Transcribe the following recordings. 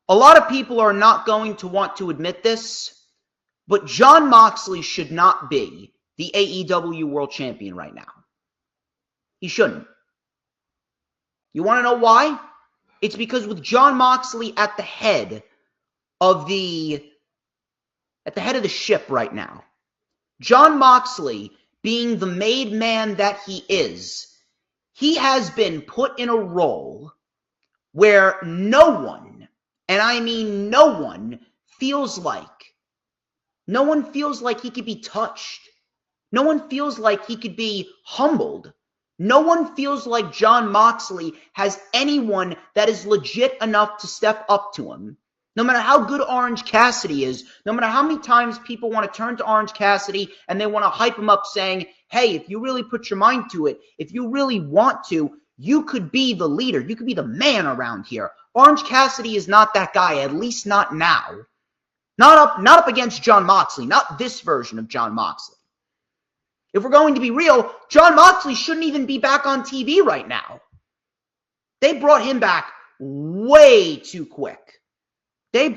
A lot of people are not going to want to admit this, but Jon Moxley should not be the AEW World Champion right now. He shouldn't. You want to know why? It's because with Jon Moxley at the head of the ship right now, Jon Moxley being the made man that he is, he has been put in a role where no one, and I mean no one, feels like he could be touched. No one feels like he could be humbled. No one feels like Jon Moxley has anyone that is legit enough to step up to him. No matter how good Orange Cassidy is, no matter how many times people want to turn to Orange Cassidy and they want to hype him up saying, hey, if you really put your mind to it, if you really want to, you could be the leader. You could be the man around here. Orange Cassidy is not that guy, at least not now. Not up against Jon Moxley, not this version of Jon Moxley. If we're going to be real, Jon Moxley shouldn't even be back on TV right now. They brought him back way too quick. He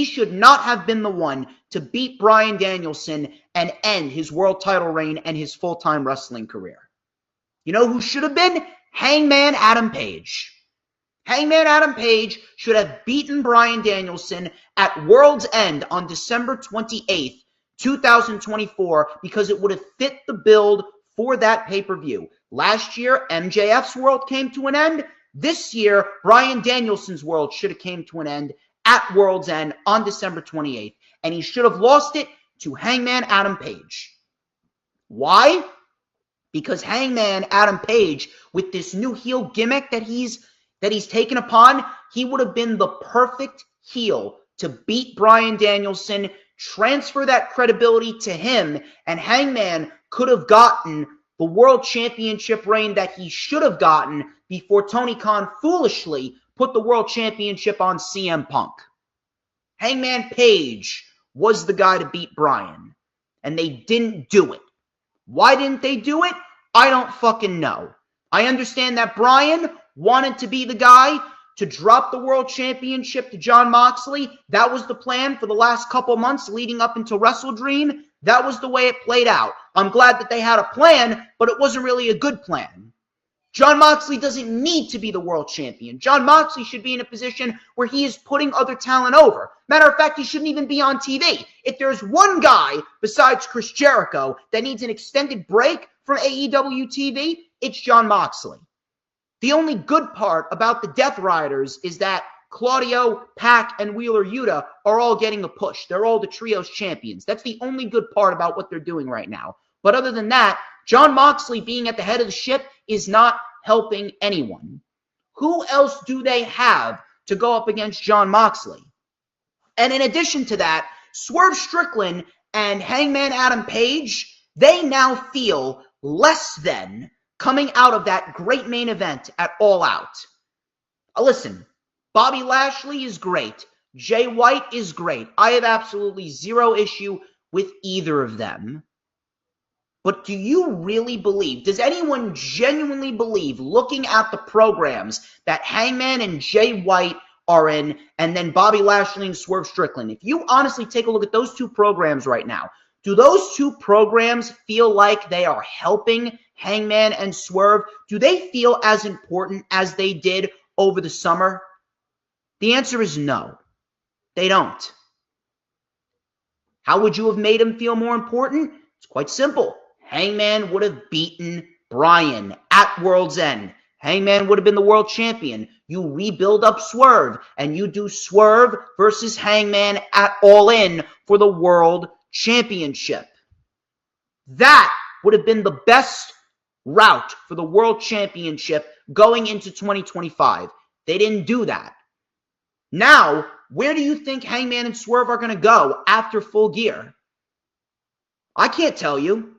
should not have been the one to beat Bryan Danielson and end his world title reign and his full-time wrestling career. You know who should have been? Hangman Adam Page. Hangman Adam Page should have beaten Bryan Danielson at World's End on December 28th, 2024, because it would have fit the build for that pay-per-view. Last year, MJF's world came to an end. This year, Bryan Danielson's world should have came to an end at World's End on December 28th, and he should have lost it to Hangman Adam Page. Why? Because Hangman Adam Page, with this new heel gimmick that he's taken upon, he would have been the perfect heel to beat Bryan Danielson, transfer that credibility to him, and Hangman could have gotten the World Championship reign that he should have gotten before Tony Khan foolishly put the World Championship on CM Punk. Hangman Page was the guy to beat Bryan, and they didn't do it. Why didn't they do it? I don't fucking know. I understand that Bryan wanted to be the guy to drop the World Championship to Jon Moxley. That was the plan for the last couple months leading up into WrestleDream. That was the way it played out. I'm glad that they had a plan, but it wasn't really a good plan. Jon Moxley doesn't need to be the world champion. Jon Moxley should be in a position where he is putting other talent over. Matter of fact, he shouldn't even be on TV. If there's one guy besides Chris Jericho that needs an extended break from AEW TV, it's Jon Moxley. The only good part about the Death Riders is that Claudio, Pac, and Wheeler Yuta are all getting a push. They're all the trios champions. That's the only good part about what they're doing right now. But other than that, Jon Moxley being at the head of the ship is not helping anyone. Who else do they have to go up against Jon Moxley? And in addition to that, Swerve Strickland and Hangman Adam Page, they now feel less than coming out of that great main event at All Out. Listen, Bobby Lashley is great. Jay White is great. I have absolutely zero issue with either of them. But do you really believe, does anyone genuinely believe, looking at the programs that Hangman and Jay White are in, and then Bobby Lashley and Swerve Strickland, if you honestly take a look at those two programs right now, do those two programs feel like they are helping Hangman and Swerve? Do they feel as important as they did over the summer? The answer is no. They don't. How would you have made them feel more important? It's quite simple. Hangman would have beaten Bryan at World's End. Hangman would have been the world champion. You rebuild up Swerve, and you do Swerve versus Hangman at All In for the world championship. That would have been the best route for the world championship going into 2025. They didn't do that. Now, where do you think Hangman and Swerve are going to go after Full Gear? I can't tell you.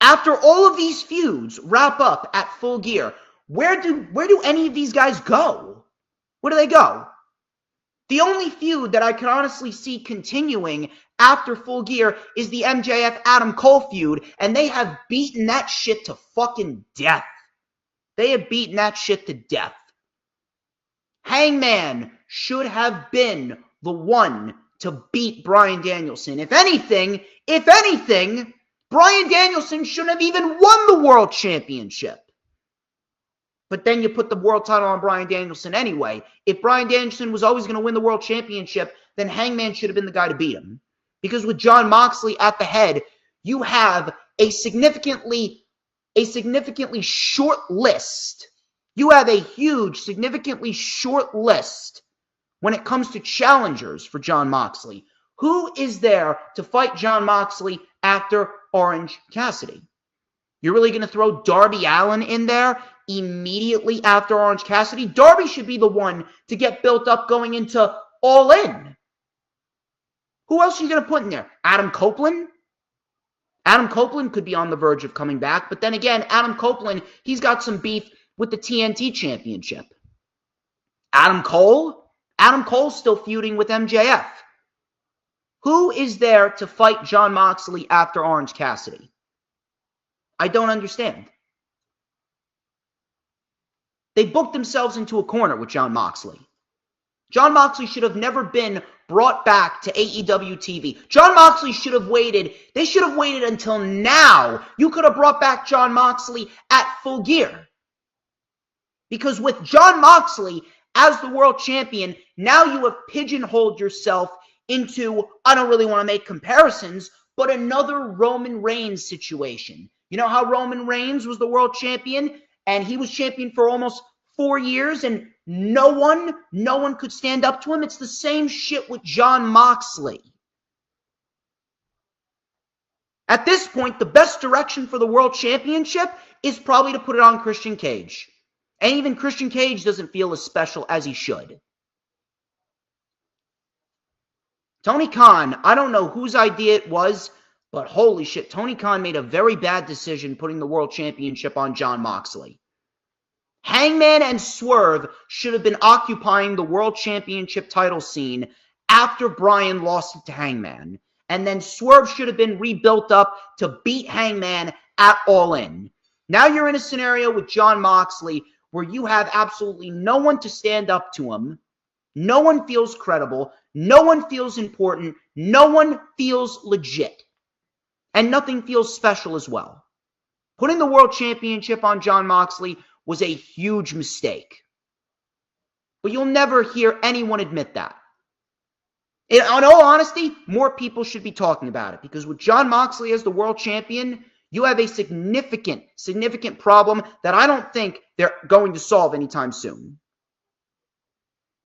After all of these feuds wrap up at Full Gear, where do any of these guys go? Where do they go? The only feud that I can honestly see continuing after Full Gear is the MJF Adam Cole feud, and they have beaten that shit to fucking death. They have beaten that shit to death. Hangman should have been the one to beat Bryan Danielson. If anything, Bryan Danielson shouldn't have even won the world championship. But then you put the world title on Bryan Danielson anyway. If Bryan Danielson was always going to win the world championship, then Hangman should have been the guy to beat him. Because with Jon Moxley at the head, you have a significantly short list. You have a huge, significantly short list when it comes to challengers for Jon Moxley. Who is there to fight Jon Moxley after Orange Cassidy? You're really going to throw Darby Allin in there immediately after Orange Cassidy? Darby should be the one to get built up going into All In. Who else are you going to put in there? Adam Copeland? Adam Copeland could be on the verge of coming back, but then again, Adam Copeland, he's got some beef with the TNT Championship. Adam Cole? Adam Cole's still feuding with MJF. Who is there to fight Jon Moxley after Orange Cassidy? I don't understand. They booked themselves into a corner with Jon Moxley. Jon Moxley should have never been brought back to AEW TV. Jon Moxley should have waited. They should have waited until now. You could have brought back Jon Moxley at Full Gear. Because with Jon Moxley as the world champion, now you have pigeonholed yourself into, I don't really want to make comparisons, but another Roman Reigns situation. You know how Roman Reigns was the world champion and he was champion for almost 4 years and no one could stand up to him? It's the same shit with Jon Moxley. At this point, the best direction for the world championship is probably to put it on Christian Cage. And even Christian Cage doesn't feel as special as he should. Tony Khan, I don't know whose idea it was, but holy shit, Tony Khan made a very bad decision putting the world championship on Jon Moxley. Hangman and Swerve should have been occupying the world championship title scene after Bryan lost it to Hangman. And then Swerve should have been rebuilt up to beat Hangman at All In. Now you're in a scenario with Jon Moxley where you have absolutely no one to stand up to him. No one feels credible. No one feels important. No one feels legit. And nothing feels special as well. Putting the world championship on Jon Moxley was a huge mistake. But you'll never hear anyone admit that. In all honesty, more people should be talking about it. Because with Jon Moxley as the world champion, you have a significant problem that I don't think they're going to solve anytime soon.